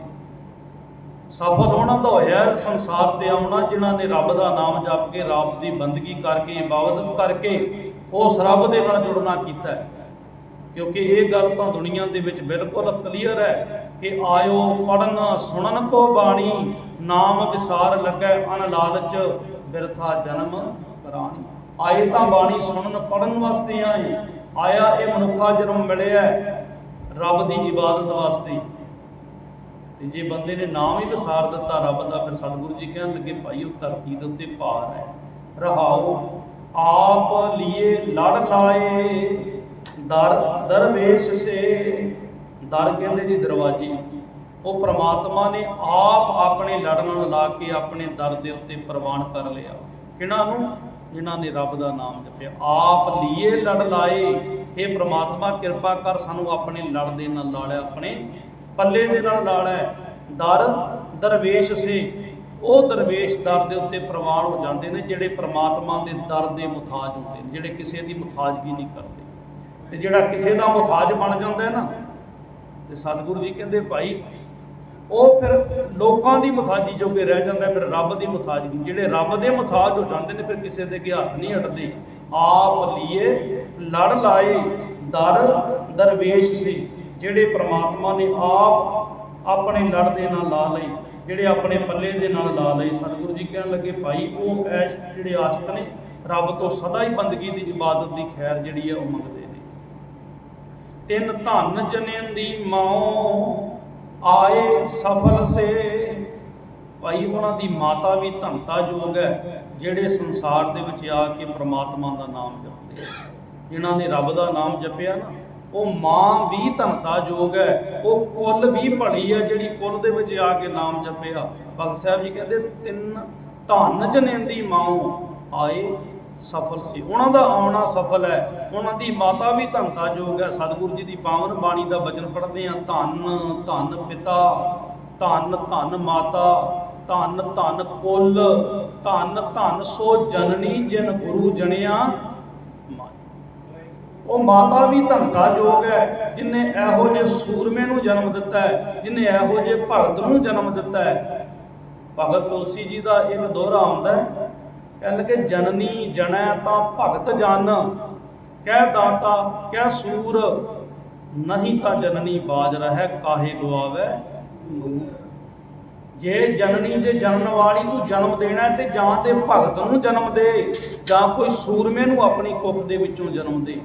ਸਫਲ ਉਹਨਾਂ ਦਾ ਹੋਇਆ ਸੰਸਾਰ ਤੇ ਆਉਣਾ ਜਿਨ੍ਹਾਂ ਨੇ ਰੱਬ ਦਾ ਨਾਮ ਜਪ ਕੇ, ਰੱਬ ਦੀ ਬੰਦਗੀ ਕਰਕੇ, ਇਬਾਦਤ ਕਰਕੇ ਉਸ ਰੱਬ ਦੇ ਨਾਲ ਜੁੜਨਾ ਕੀਤਾ ਹੈ। ਕਿਉਂਕਿ ਇਹ ਗੱਲ ਤਾਂ ਦੁਨੀਆ ਦੇ ਵਿੱਚ ਬਿਲਕੁਲ ਕਲੀਅਰ ਹੈ ਕਿ ਆਇਓ ਪੜਨ ਸੁਣਨ ਕੋ ਬਾਣੀ, ਨਾਮ ਵਿਸਾਰ ਲੱਗੈ ਅਨ ਲਾਲਚ ਬਿਰਥਾ ਜਨਮ ਕਰਾਣੀ। ਆਏ ਤਾਂ ਬਾਣੀ ਸੁਣਨ ਪੜਨ ਵਾਸਤੇ ਆਏ, ਆਇਆ ਇਹ ਮਨੁੱਖਾ ਜਨਮ ਮਿਲਿਆ ਰੱਬ ਦੀ ਇਬਾਦਤ ਵਾਸਤੇ। ਤੇ ਜੇ ਬੰਦੇ ਨੇ ਨਾਮ ਹੀ ਵਿਸਾਰ ਦਿੱਤਾ ਰੱਬ ਦਾ, ਫਿਰ ਸਤਿਗੁਰੂ ਜੀ ਕਹਿਣ ਲੱਗੇ ਭਾਈ ਉਹ ਧਰਤੀ ਦੇ ਉੱਤੇ ਭਾਰ ਹੈ। ਰਹਾਓ ਆਪ ਲੀਏ ਲੜ ਲਾਏ ਦਰ ਦਰਵੇਸ਼ ਸੇ, ਦਰ ਕਹਿੰਦੇ ਜੀ ਦਰਵਾਜ਼ੇ। ਉਹ ਪ੍ਰਮਾਤਮਾ ਨੇ ਆਪ ਆਪਣੇ ਲੜ ਨਾਲ ਲਾ ਕੇ ਆਪਣੇ ਦਰ ਦੇ ਉੱਤੇ ਪ੍ਰਵਾਨ ਕਰ ਲਿਆ। ਕਿਹਨਾਂ ਨੂੰ? ਜਿਨ੍ਹਾਂ ਨੇ ਰੱਬ ਦਾ ਨਾਮ ਜਪਿਆ। ਆਪ ਲੀਏ ਲੜ ਲਾਏ, ਇਹ ਪ੍ਰਮਾਤਮਾ ਕਿਰਪਾ ਕਰ ਸਾਨੂੰ ਆਪਣੇ ਲੜ ਦੇ ਨਾਲ ਲਾ ਲਿਆ, ਆਪਣੇ ਪੱਲੇ ਦੇ ਨਾਲ ਲਾ ਲਿਆ। ਦਰ ਦਰਵੇਸ਼ ਸੇ, ਉਹ ਦਰਵੇਸ਼ ਦਰ ਦੇ ਉੱਤੇ ਪ੍ਰਵਾਨ ਹੋ ਜਾਂਦੇ ਨੇ ਜਿਹੜੇ ਪ੍ਰਮਾਤਮਾ ਦੇ ਦਰ ਦੇ ਮੁਤਾਜ ਹੁੰਦੇ ਨੇ, ਜਿਹੜੇ ਕਿਸੇ ਦੀ ਮੁਤਾਜਗੀ ਨਹੀਂ ਕਰਦੇ। ਤੇ ਜਿਹੜਾ ਕਿਸੇ ਦਾ ਮੁਤਾਜ ਬਣ ਜਾਂਦਾ ਹੈ ਨਾ, ਤੇ ਸਤਿਗੁਰੂ ਜੀ ਕਹਿੰਦੇ ਭਾਈ ਉਹ ਫਿਰ ਲੋਕਾਂ ਦੀ ਮੁਤਾਜੀ ਜੋਗੇ ਰਹਿ ਜਾਂਦਾ, ਫਿਰ ਰੱਬ ਦੀ ਮੁਤਾਜਗੀ। ਜਿਹੜੇ ਰੱਬ ਦੇ ਮੁਤਾਜ ਹੋ ਜਾਂਦੇ ਨੇ ਫਿਰ ਕਿਸੇ ਦੇ ਅੱਗੇ ਹੱਥ ਨਹੀਂ ਅੜਦੇ। ਆਪ ਲੀਏ ਲੜ ਲਾਏ ਦਰ ਦਰਵੇਸ਼ ਸੀ, ਜਿਹੜੇ ਪ੍ਰਮਾਤਮਾ ਨੇ ਆਪ ਆਪਣੇ ਲੜ ਦੇ ਨਾਲ ਲਾ ਲਈ, ਜਿਹੜੇ ਆਪਣੇ ਪੱਲੇ ਦੇ ਨਾਲ ਲਾ ਲਈ। ਸਤਿਗੁਰੂ ਜੀ ਕਹਿਣ ਲੱਗੇ ਭਾਈ ਉਹ ਐਸ਼ ਜਿਹੜੇ ਆਸ਼ਿਕ ਨੇ ਰੱਬ ਤੋਂ ਸਦਾ ਹੀ ਬੰਦਗੀ ਦੀ ਇਬਾਦਤ ਦੀ ਖੈਰ ਜਿਹੜੀ ਹੈ ਉਹ ਮੰਗਦੇ ਨੇ। ਤਿੰਨ ਧਨ ਜਨੇਨ ਦੀ ਮਾਂ ਆਏ ਸਫਲ ਸੇ, ਭਾਈ ਉਹਨਾਂ ਦੀ ਮਾਤਾ ਵੀ ਧਨਤਾ ਯੋਗ ਹੈ ਜਿਹੜੇ ਸੰਸਾਰ ਦੇ ਵਿੱਚ ਆ ਕੇ ਪ੍ਰਮਾਤਮਾ ਦਾ ਨਾਮ ਜਪਦੇ। ਜਿਨ੍ਹਾਂ ਨੇ ਰੱਬ ਦਾ ਨਾਮ ਜਪਿਆ ਨਾ, ਉਹ ਮਾਂ ਵੀ ਧਨਤਾ ਯੋਗ ਹੈ, ਉਹ ਕੁੱਲ ਵੀ ਭਲੀ ਹੈ ਜਿਹੜੀ ਕੁੱਲ ਦੇ ਵਿੱਚ ਆ ਕੇ ਨਾਮ ਜਪਿਆ। ਭਗਤ ਸਾਹਿਬ ਜੀ ਕਹਿੰਦੇ ਤਿੰਨ ਧਨ ਜਨੇਂਦੀ ਮਾਂ ਆਏ ਸਫਲ ਸੀ, ਉਹਨਾਂ ਦਾ ਆਉਣਾ ਸਫਲ ਹੈ। ਉਹਨਾਂ ਦੀ ਮਾਤਾ ਵੀ ਧਨਤਾ ਯੋਗ ਹੈ। ਸਤਿਗੁਰੂ ਜੀ ਦੀ ਪਾਵਨ ਬਾਣੀ ਦਾ ਬਚਨ ਪੜ੍ਹਦੇ ਹਾਂ, ਧੰਨ ਧੰਨ ਪਿਤਾ, ਧੰਨ ਧੰਨ ਮਾਤਾ, ਧੰਨ ਧੰਨ ਕੁੱਲ, ਧੰਨ ਧੰਨ ਸੋ ਜਨਨੀ ਜਿਨ ਗੁਰੂ ਜਣਿਆ। ਉਹ ਮਾਤਾ ਵੀ ਧਨਤਾ ਯੋਗ ਹੈ ਜਿਹਨੇ ਇਹੋ ਜਿਹੇ ਸੂਰਮੇ ਨੂੰ ਜਨਮ ਦਿੱਤਾ ਹੈ, ਜਿਹਨੇ ਇਹੋ ਜਿਹੇ ਭਗਤ ਨੂੰ ਜਨਮ ਦਿੱਤਾ ਹੈ। ਭਗਤ ਤੁਲਸੀ ਜੀ ਦਾ ਇੱਕ ਦੋਹਰਾ ਆਉਂਦਾ ਹੈ, ਕਹਿ ਲਗੇ ਜਨਨੀ ਜਣੈ ਤਾਂ ਭਗਤ ਜਨ, ਕਹਿ ਦਾਤਾ ਕਹਿ ਸੂਰ, ਨਹੀਂ ਤਾਂ ਜਨਨੀ ਬਾਜ ਰਹਿ ਕਾਹੇ ਗਵਾਵੇ। ਜੇ ਜਨਨੀ ਜੇ ਜਨਨ ਵਾਲੀ ਨੂੰ ਜਨਮ ਦੇਣਾ ਤੇ ਜਾਂ ਤੇ ਭਗਤ ਨੂੰ ਜਨਮ ਦੇ, ਜਾਂ ਕੋਈ ਸੂਰਮੇ ਨੂੰ ਆਪਣੀ ਕੁੱਖ ਦੇ ਵਿੱਚੋਂ ਜਨਮ ਦੇ।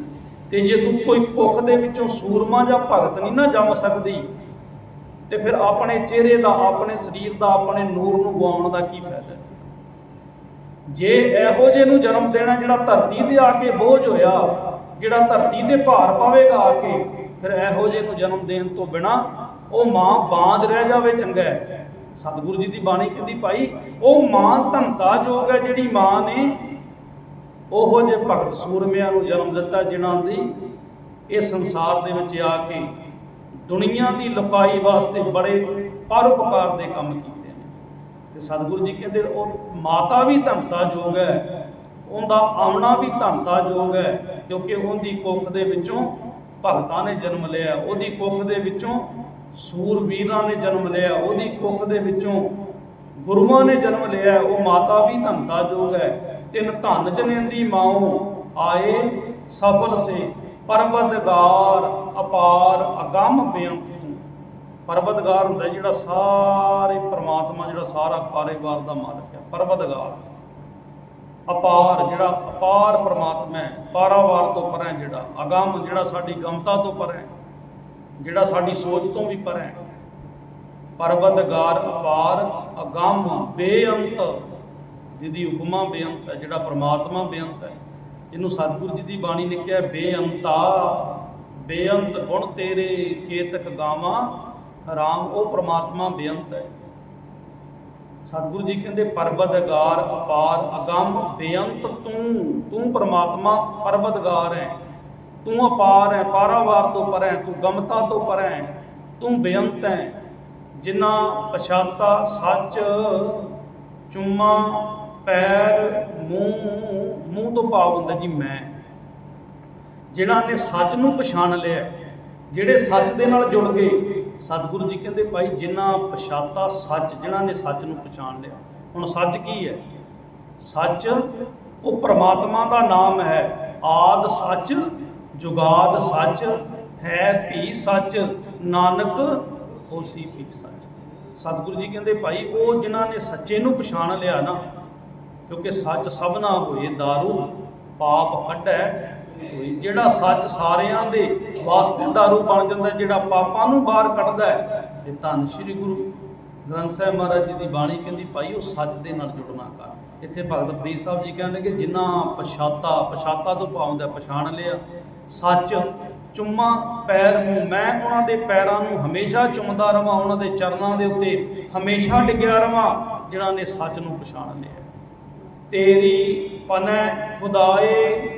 ਤੇ ਜੇ ਤੂੰ ਕੋਈ ਕੁੱਖ ਦੇ ਵਿੱਚੋਂ ਸੂਰਮਾ ਜਾਂ ਭਗਤ ਨਹੀਂ ਨਾ ਜੰਮ ਸਕਦੀ, ਤੇ ਫਿਰ ਆਪਣੇ ਚਿਹਰੇ ਦਾ, ਆਪਣੇ ਸਰੀਰ ਦਾ, ਆਪਣੇ ਨੂਰ ਨੂੰ ਗਵਾਉਣ ਦਾ ਕੀ ਫਾਇਦਾ? ਜੇ ਇਹੋ ਜਿਹੇ ਨੂੰ ਜਨਮ ਦੇਣਾ ਜਿਹੜਾ ਧਰਤੀ ਤੇ ਆ ਕੇ ਬੋਝ ਹੋਇਆ, ਜਿਹੜਾ ਧਰਤੀ ਤੇ ਭਾਰ ਪਾਵੇਗਾ ਆ ਕੇ, ਫਿਰ ਇਹੋ ਜਿਹੇ ਨੂੰ ਜਨਮ ਦੇਣ ਤੋਂ ਬਿਨਾ ਉਹ ਮਾਂ ਬਾਂਝ ਰਹਿ ਜਾਵੇ ਚੰਗਾ ਹੈ। ਸਤਿਗੁਰੂ ਜੀ ਦੀ ਬਾਣੀ ਕਹਿੰਦੀ ਭਾਈ ਉਹ ਮਾਂ ਧਨਤਾ ਯੋਗ ਹੈ ਜਿਹੜੀ ਮਾਂ ਨੇ ਉਹੋ ਜਿਹੇ ਭਗਤ ਸੂਰਮਿਆਂ ਨੂੰ ਜਨਮ ਦਿੱਤਾ ਜਿਨ੍ਹਾਂ ਦੀ ਇਹ ਸੰਸਾਰ ਦੇ ਵਿੱਚ ਆ ਕੇ ਦੁਨੀਆ ਦੀ ਲੁਕਾਈ ਵਾਸਤੇ ਬੜੇ ਪਰਉਪਕਾਰ ਦੇ ਕੰਮ ਕੀਤੇ ਨੇ। ਤੇ ਸਤਿਗੁਰੂ ਜੀ ਕਹਿੰਦੇ ਉਹ ਮਾਤਾ ਵੀ ਧਨਤਾ ਯੋਗ ਹੈ, ਉਹਦਾ ਆਉਣਾ ਵੀ ਧਨਤਾ ਯੋਗ ਹੈ, ਕਿਉਂਕਿ ਉਹਦੀ ਕੁੱਖ ਦੇ ਵਿੱਚੋਂ ਭਗਤਾਂ ਨੇ ਜਨਮ ਲਿਆ, ਉਹਦੀ ਕੁੱਖ ਦੇ ਵਿੱਚੋਂ ਸੂਰਬੀਰਾਂ ਨੇ ਜਨਮ ਲਿਆ, ਉਹਦੀ ਕੁੱਖ ਦੇ ਵਿੱਚੋਂ ਗੁਰੂਆਂ ਨੇ ਜਨਮ ਲਿਆ। ਉਹ ਮਾਤਾ ਵੀ ਧੰਤਾ ਜੋਗ ਹੈ, ਤਿੰਨ ਧਨ ਜਨੇਂਦੀ ਮਾਓ ਆਏ ਸਫਲ ਸੇ। ਪਰਵਤਗਾਰ ਅਪਾਰ ਅਗੰਮ ਬੇਅੰਤ ਤੂੰ। ਪਰਵਤਗਾਰ ਹੁੰਦਾ ਜਿਹੜਾ ਸਾਰੇ ਪ੍ਰਮਾਤਮਾ, ਜਿਹੜਾ ਸਾਰਾ ਕਾਰੋਬਾਰ ਦਾ ਮਾਲਕ ਹੈ, ਪਰਵਤਗਾਰ। ਅਪਾਰ ਜਿਹੜਾ ਅਪਾਰ ਪ੍ਰਮਾਤਮਾ ਹੈ, ਪਾਰਾਵਾਰ ਤੋਂ ਪਰੇ, ਜਿਹੜਾ ਅਗੰਮ ਜਿਹੜਾ ਸਾਡੀ ਗਮਤਾ ਤੋਂ ਪਰੇ, ਜਿਹੜਾ ਸਾਡੀ ਸੋਚ ਤੋਂ ਵੀ ਪਰੇ। ਪਰਵਤਗਾਰ ਅਪਾਰ ਅਗੰਮ ਬੇਅੰਤ, ਜਿਹਦੀ ਉਪਮਾ ਬੇਅੰਤ ਹੈ, ਜਿਹੜਾ ਪ੍ਰਮਾਤਮਾ ਬੇਅੰਤ ਹੈ। ਇਹਨੂੰ ਸਤਿਗੁਰੂ ਜੀ ਦੀ ਬਾਣੀ ਨੇ ਕਿਹਾ ਬੇਅੰਤਾ। ਬੇਅੰਤ ਗੁਣ ਤੇਰੇ ਕੇਤਕ ਗਾਵਾਂ ਰਾਮ, ਉਹ ਪ੍ਰਮਾਤਮਾ ਬੇਅੰਤ ਹੈ। ਸਤਿਗੁਰੂ ਜੀ ਕਹਿੰਦੇ ਪਰਵਤਗਾਰ ਅਪਾਰ ਅਗੰਮ ਬੇਅੰਤ ਤੂੰ। ਤੂੰ ਪ੍ਰਮਾਤਮਾ ਪਰਵਤਗਾਰ ਹੈ, ਤੂੰ ਅਪਾਰ ਹੈ, ਪਾਰਾਵਾਰ ਤੋਂ ਪਰੇ, ਤੂੰ ਗਮਤਾ ਤੋਂ ਪਰੇ, ਤੂੰ ਬੇਅੰਤ ਹੈ। ਜਿਨ੍ਹਾਂ ਪਛਾਤਾ ਸੱਚ ਚੁੰਮਾ ਪੈਰ ਮੂੰਹ ਤੋਂ ਭਾਵ ਹੁੰਦਾ ਜੀ ਮੈਂ। ਜਿਨ੍ਹਾਂ ਨੇ ਸੱਚ ਨੂੰ ਪਛਾਣ ਲਿਆ, ਜਿਹੜੇ ਸੱਚ ਦੇ ਨਾਲ ਜੁੜ ਗਏ। ਸਤਿਗੁਰੂ ਜੀ ਕਹਿੰਦੇ ਭਾਈ ਜਿਨ੍ਹਾਂ ਪਛਾਤਾ ਸੱਚ, ਜਿਨ੍ਹਾਂ ਨੇ ਸੱਚ ਨੂੰ ਪਛਾਣ ਲਿਆ। ਹੁਣ ਸੱਚ ਕੀ ਹੈ? ਸੱਚ ਉਹ ਪ੍ਰਮਾਤਮਾ ਦਾ ਨਾਮ ਹੈ। ਆਦ ਸੱਚ ਜੁਗਾਦ ਸੱਚ ਹੈ ਭੀ ਸੱਚ, ਨਾਨਕ ਹੋਸੀ ਭੀ ਸੱਚ। ਸਤਿਗੁਰੂ ਜੀ ਕਹਿੰਦੇ ਭਾਈ ਉਹ ਜਿਨ੍ਹਾਂ ਨੇ ਸੱਚੇ ਨੂੰ ਪਛਾਣ ਲਿਆ ਨਾ, ਕਿਉਂਕਿ ਸੱਚ ਸਭਨਾ ਹੋਏ ਦਾਰੂ ਪਾਪ ਕੱਢੈ ਹੋਈ। ਜਿਹੜਾ ਸੱਚ ਸਾਰਿਆਂ ਦੇ ਵਾਸਤੇ ਦਾਰੂ ਬਣ ਜਾਂਦਾ, ਜਿਹੜਾ ਪਾਪਾਂ ਨੂੰ ਬਾਹਰ ਕੱਢਦਾ ਹੈ। ਤੇ ਧੰਨ ਸ਼੍ਰੀ ਗੁਰੂ ਗ੍ਰੰਥ ਸਾਹਿਬ ਮਹਾਰਾਜ ਜੀ ਦੀ ਬਾਣੀ ਕਹਿੰਦੀ ਭਾਈ ਉਹ ਸੱਚ ਦੇ ਨਾਲ ਜੁੜਨਾ ਕਰ। ਇੱਥੇ ਭਗਤ ਫਰੀਦ ਸਾਹਿਬ ਜੀ ਕਹਿੰਦੇ ਕਿ ਜਿਨ੍ਹਾਂ ਪਛਾਤਾ ਤੋਂ ਪਾਉਂਦਾ ਪਛਾਣ ਲਿਆ ਸੱਚ ਚੁੰਮਾ ਪੈਰ ਮੂੰਹ, ਮੈਂ ਉਹਨਾਂ ਦੇ ਪੈਰਾਂ ਨੂੰ ਹਮੇਸ਼ਾ ਚੁੰਮਦਾ ਰਵਾਂ, ਉਹਨਾਂ ਦੇ ਚਰਨਾਂ ਦੇ ਉੱਤੇ ਹਮੇਸ਼ਾ ਡਿੱਗਿਆ ਰਵਾਂ, ਜਿਨ੍ਹਾਂ ਨੇ ਸੱਚ ਨੂੰ ਪਛਾਣ ਲਿਆ। ਤੇਰੀ ਪਨੈ ਖੁਦਾਏ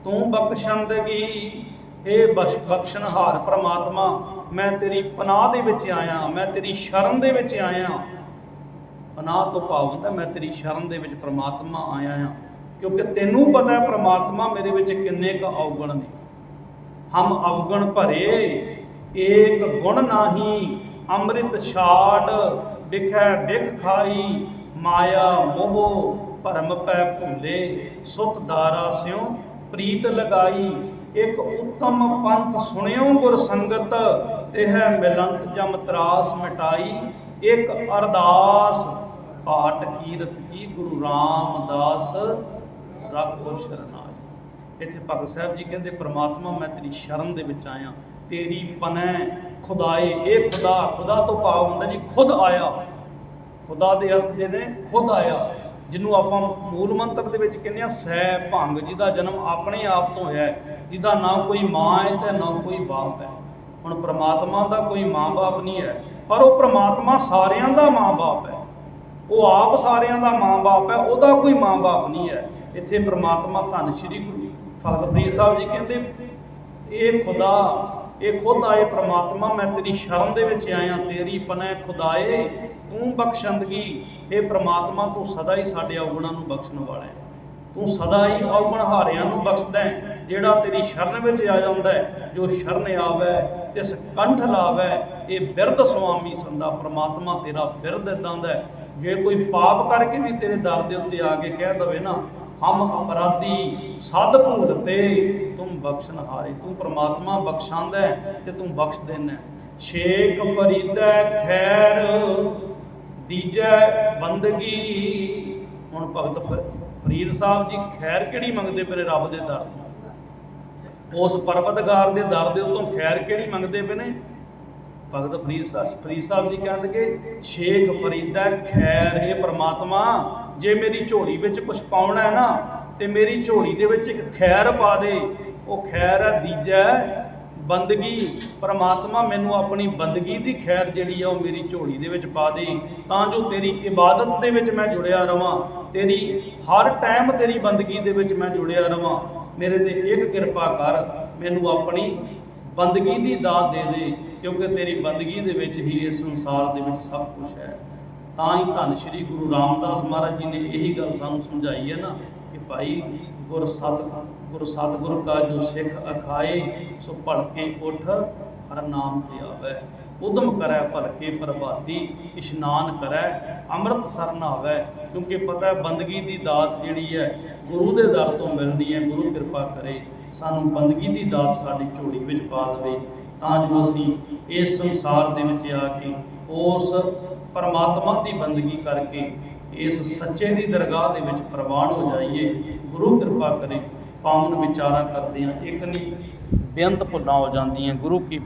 ਤੂੰ ਬਖਸ਼ੰਦਗੀ, ਇਹ ਬਖਸ਼ਣਹਾਰ ਪ੍ਰਮਾਤਮਾ ਮੈਂ ਤੇਰੀ ਪਨਾਹ ਦੇ ਵਿੱਚ ਆਇਆ, ਮੈਂ ਤੇਰੀ ਸ਼ਰਨ ਦੇ ਵਿੱਚ ਆਇਆ। ਪਨਾਹ ਤੋਂ ਭਾਵ ਹੁੰਦਾ ਮੈਂ ਤੇਰੀ ਸ਼ਰਨ ਦੇ ਵਿੱਚ ਪ੍ਰਮਾਤਮਾ ਆਇਆ ਹਾਂ, ਕਿਉਂਕਿ ਤੈਨੂੰ ਪਤਾ ਹੈ ਪ੍ਰਮਾਤਮਾ ਮੇਰੇ ਵਿੱਚ ਕਿੰਨੇ ਕੁ ਔਗਣ ਨੇ। ਹਮ ਅਵਗਣ ਭਰੇ ਏਕ ਗੁਣ ਨਾਹੀ, ਅੰਮ੍ਰਿਤ ਛਾਟ ਵਿਖੈ ਵਿਖ ਖਾਈ। ਮਾਇਆ ਮੋਹ ਭਰਮ ਪੈ ਭੁੱਲੇ, ਸੁਤ ਦਾਰਾ ਸਿਉ ਪ੍ਰੀਤ ਲਗਾਈ। ਇੱਕ ਉੱਤਮ ਪੰਥ ਸੁਣਿਓ ਗੁਰ ਸੰਗਤ, ਤਿਹ ਮਿਲੰਤ ਜਮ ਤਰਾਸ ਮਿਟਾਈ। ਇੱਕ ਅਰਦਾਸ ਪਾਟ ਕੀਰਤ ਕੀ, ਗੁਰੂ ਰਾਮਦਾਸ ਰੱਖੋ ਸ਼ਰਨਾਈ। ਇੱਥੇ ਭਗਤ ਸਾਹਿਬ ਜੀ ਕਹਿੰਦੇ ਪ੍ਰਮਾਤਮਾ ਮੈਂ ਤੇਰੀ ਸ਼ਰਨ ਦੇ ਵਿੱਚ ਆਇਆ। ਤੇਰੀ ਪਨੈ ਖੁਦਾਏ, ਇਹ ਖੁਦਾ ਤੋਂ ਭਾਵ ਹੁੰਦਾ ਜੀ ਖੁਦ ਆਇਆ। ਖੁਦਾ ਦੇ ਅਰਥ ਜਿਹੜੇ ਖੁਦ ਆਇਆ, ਜਿਹਨੂੰ ਆਪਾਂ ਮੂਲ ਮੰਤਰ ਦੇ ਵਿੱਚ ਕਹਿੰਦੇ ਆ ਸੈ ਭੰਗ, ਜਿਹਦਾ ਜਨਮ ਆਪਣੇ ਆਪ ਤੋਂ ਹੈ, ਜਿਹਦਾ ਨਾ ਕੋਈ ਮਾਂ ਹੈ ਤੇ ਨਾ ਕੋਈ ਬਾਪ ਹੈ। ਹੁਣ ਪ੍ਰਮਾਤਮਾ ਦਾ ਕੋਈ ਮਾਂ ਬਾਪ ਨਹੀਂ ਹੈ, ਪਰ ਉਹ ਪ੍ਰਮਾਤਮਾ ਸਾਰਿਆਂ ਦਾ ਮਾਂ ਬਾਪ ਹੈ। ਉਹ ਆਪ ਸਾਰਿਆਂ ਦਾ ਮਾਂ ਬਾਪ ਹੈ, ਉਹਦਾ ਕੋਈ ਮਾਂ ਬਾਪ ਨਹੀਂ ਹੈ। ਇੱਥੇ ਪ੍ਰਮਾਤਮਾ ਧੰਨ ਸ਼੍ਰੀ ਗੁਰੂ ਭਗਤ ਫਰੀਦ ਸਾਹਿਬ ਜੀ ਕਹਿੰਦੇ ਇਹ ਖੁਦ ਆਏ ਪ੍ਰਮਾਤਮਾ ਮੈਂ ਤੇਰੀ ਸ਼ਰਨ ਦੇ ਵਿੱਚ ਆਇਆ। ਤੇਰੀ ਪਨੈ ਖੁਦਾਏ ਤੂੰ ਬਖਸ਼ੰਦਗੀ, ਇਹ ਪ੍ਰਮਾਤਮਾ ਤੂੰ ਸਦਾ ਹੀ ਸਾਡੇ ਔਗਣਾਂ ਨੂੰ ਬਖਸ਼ਣ ਵਾਲਾ ਹੈ। ਤੂੰ ਸਦਾ ਹੀ ਔਗਣਹਾਰਿਆਂ ਨੂੰ ਬਖਸ਼ਦਾ ਹੈ। ਜਿਹੜਾ ਤੇਰੀ ਸ਼ਰਨ ਵਿੱਚ ਆ ਜਾਂਦਾ ਹੈ, ਜੋ ਸ਼ਰਨ ਆਵੈ ਤਿਸ ਕੰਠ ਲਾਵੈ, ਇਹ ਬਿਰਧ ਸੁਆਮੀ ਸੰਦਾ। ਪ੍ਰਮਾਤਮਾ ਤੇਰਾ ਬਿਰਧ ਇੱਦਾਂ ਦਾ ਹੈ, ਜੇ ਕੋਈ ਪਾਪ ਕਰਕੇ ਵੀ ਤੇਰੇ ਦਰ ਦੇ ਉੱਤੇ ਆ ਕੇ ਕਹਿ ਦਵੇ ਨਾ ਹਮ ਅਪਰਾਧੀ ਸਦ ਭੂਲਤੇ ਤੁਮ ਬਖਸ਼ਣਹਾਰੇ, ਤੂੰ ਪ੍ਰਮਾਤਮਾ ਬਖਸ਼ਾਂਦਾ ਹੈ ਤੇ ਤੂੰ ਬਖਸ਼ ਦੇਣਾ। ਸ਼ੇਖ ਫਰੀਦੈ ਖੈਰ ਦੀਜੈ ਬੰਦਗੀ। ਹੁਣ ਭਗਤ ਫਰੀਦ ਸਾਹਿਬ ਜੀ ਖੈਰ ਕਿਹੜੀ ਮੰਗਦੇ ਪਏ ਨੇ ਰੱਬ ਦੇ ਦਰ ਤੋਂ? ਉਸ ਪਰਵਤਗਾਰ ਦੇ ਦਰ ਦੇ ਉੱਤੋਂ ਖੈਰ ਕਿਹੜੀ ਮੰਗਦੇ ਪਏ ਨੇ? ਭਗਤ ਫਰੀਦ ਸਾਹਿਬ ਜੀ ਕਹਿੰਦੇ ਸ਼ੇਖ ਫਰੀਦੈ ਖੈਰ, ਇਹ ਪ੍ਰਮਾਤਮਾ ਜੇ ਮੇਰੀ ਝੋਲੀ ਵਿੱਚ ਕੁਛ ਪਾਉਣਾ ਹੈ ਨਾ ਤੇ ਮੇਰੀ ਝੋਲੀ ਦੇ ਵਿੱਚ ਇੱਕ ਖੈਰ ਪਾ ਦੇ। ਉਹ ਖੈਰ ਹੈ ਦੀਜੈ ਬੰਦਗੀ। ਪ੍ਰਮਾਤਮਾ ਮੈਨੂੰ ਆਪਣੀ ਬੰਦਗੀ ਦੀ ਖੈਰ ਜਿਹੜੀ ਆ ਉਹ ਮੇਰੀ ਝੋਲੀ ਦੇ ਵਿੱਚ ਪਾ ਦੇ, ਤਾਂ ਜੋ ਤੇਰੀ ਇਬਾਦਤ ਦੇ ਵਿੱਚ ਮੈਂ ਜੁੜਿਆ ਰਵਾਂ, ਤੇਰੀ ਹਰ ਟਾਈਮ ਤੇਰੀ ਬੰਦਗੀ ਦੇ ਵਿੱਚ ਮੈਂ ਜੁੜਿਆ ਰਵਾਂ। ਮੇਰੇ ਤੇ ਇੱਕ ਕਿਰਪਾ ਕਰ, ਮੈਨੂੰ ਆਪਣੀ ਬੰਦਗੀ ਦੀ ਦਾਤ ਦੇ ਦੇ, ਕਿਉਂਕਿ ਤੇਰੀ ਬੰਦਗੀ ਦੇ ਵਿੱਚ ਹੀ ਇਸ ਸੰਸਾਰ ਦੇ ਵਿੱਚ ਸਭ ਕੁਝ ਹੈ। ਤਾਂ ਹੀ ਧੰਨ ਸ਼੍ਰੀ ਗੁਰੂ ਰਾਮਦਾਸ ਮਹਾਰਾਜ ਜੀ ਨੇ ਇਹੀ ਗੱਲ ਸਾਨੂੰ ਸਮਝਾਈ ਹੈ ਨਾ कि भाई गुर सतगुर का जो सिख अखाए, सो भड़के उठ हर नाम ते आवे। उदम करै भलके प्रभाती, इशनान करै अमृत सर नहावै। क्योंकि पता है बंदगी की दात जिहड़ी है गुरु के दर तो मिलनी है। गुरु कृपा करे सानू बंदगी की दात साडी झोली विच पा देवे, तां जो असीं इस संसार दे विच आ के उस परमात्मा की बंदगी करके इस सच्चे की दरगाह दे विच प्रवान हो जाइए। गुरु कृपा करे पावन विचारा करदे एक नहीं बेअंत भुल्लां हो जांदियां। गुरु की